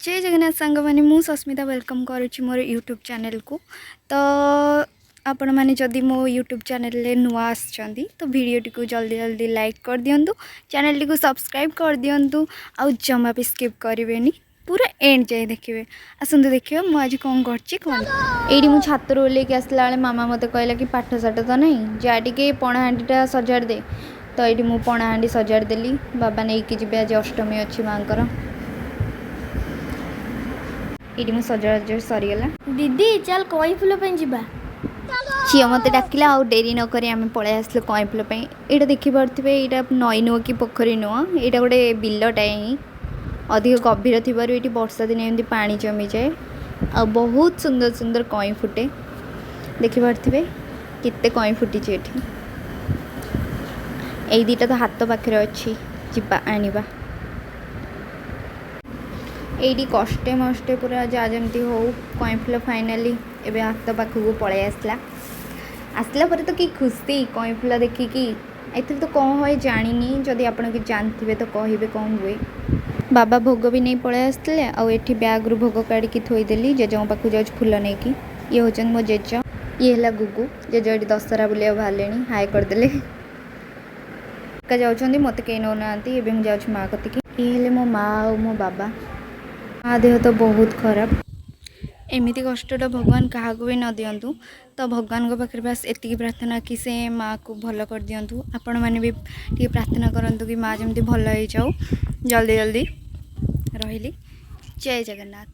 जय जगन्नाथ सांग मैंने मु सस्मिता वेलकम करुच्ची मोर यूट्यूब चैनल को। तो आपण मैंने जदि मो यूट्यूब चैनल रे नुआ आछंती तो वीडियो को जल्दी जल्दी लाइक कर दियंतु, चैनल को सब्सक्राइब कर दियंतु, आउ जमा भी स्किप करेनि, पूरा एंड जाए देखिए। आसतु देखिए मु आज कौन करछि कौन एडी मु छातर ओल्लेकी आसला बेले मामा मते कहला कि पाठ साठ तो नहीं जा टिके पणाहांडीटा सजाड़ दे। तो ये मु पणाहांडी सजाड़ देली। बाबा नहीं कि जी आज अष्टमी अच्छी माँकर ये मु सजाड़ सरीगला। दीदी चल कई फूल जा झील मत डाकिला आउ डेरी नक आम पलि आसलु कई फूल। यहाँ देखिपे यहाँ नई नुह कि पोखरी नुह, यहाँ गोटे बिलटाए ही अधिक गभीर थी वर्षा दिन एमती पा जमी जाए आ बहुत सुंदर सुंदर कई फुटे। देखिपे केते कई फुटी ये दुटा तो हाथ पाखे अच्छी जीवा आनिबा। ये कष्टे मष्टे पूरा जा जमती हो कई फूल फाइनाली एवं हाथ पाखक पलि आसला पर तो कि खुशी कई फूल देखिकी। एथर तो कौन हुए जानी, जदि आपड़ कि जानते तो कहे कौन हुए। बाबा भोग भी नहीं पलि आसते आठ बैग रु भोग काढ़ी थोईदेली। जेजे पाखक जाऊँ फूल नहीं कि ये हूँ मो जेज, ये है गुगु। जेज ये दशहरा बुले बाहर हाय करदे जाऊँच मत कहीं नौना एवं जाऊँ माँ कतिक। ये मो माँ और मो बाबा। माँ देह तो बहुत खराब, एमती कष्टा भगवान क्या भी न दिंतु। तो भगवान को पाखे बास एति प्रार्थना कि से माँ को भल कर दिंतु। आपण मैंने भी टी प्रार्थना करूँ कि माँ जमी भल हो जाऊ जल्दी जल्दी। रही जय जगन्नाथ।